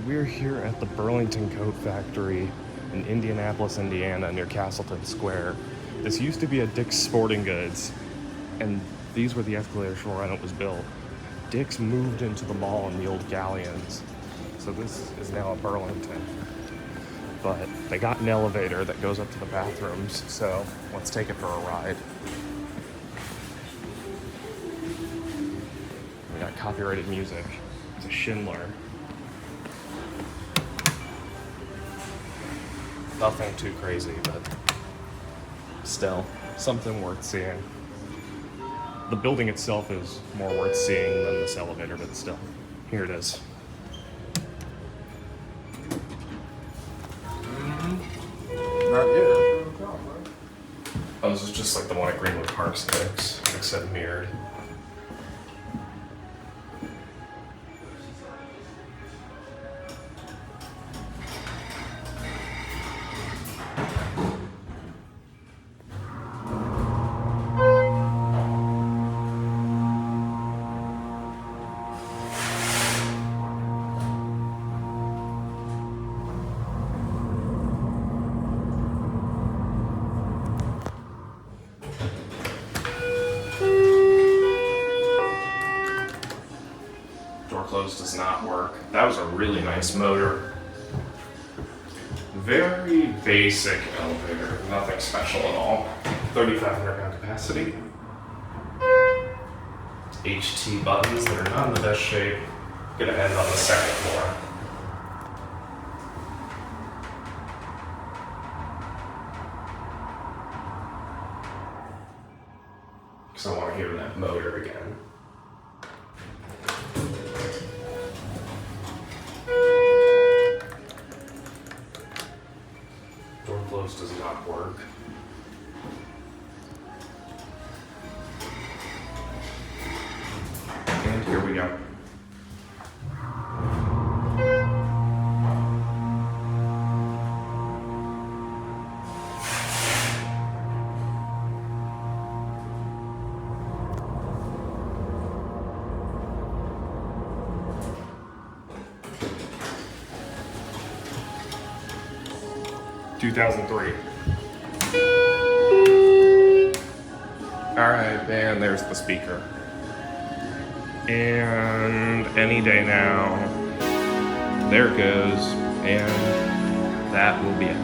we're here at the Burlington Coat Factory in Indianapolis, Indiana, near Castleton Square. This used to be a Dick's Sporting Goods, and these were the escalators for when it was built. Dick's moved into the mall in the old Galyans, so this is now a Burlington. But they got an elevator that goes up to the bathrooms, so let's take it for a ride. We got copyrighted music. It's a Schindler. Nothing too crazy, but still something worth seeing. The building itself is more worth seeing than this elevator, but still, here it is. Not yet. Oh, this is just like the one at Greenwood Park Sticks, except mirrored. Door close does not work. That was a really nice motor. Very basic elevator, nothing special at all. 3,500 pound capacity. HT buttons that are not in the best shape. Gonna end on the second floor. Because I want to hear that motor again. Door close does not work. And here we go. (2003). Alright, and there's the speaker. And any day now, there it goes, and that will be it.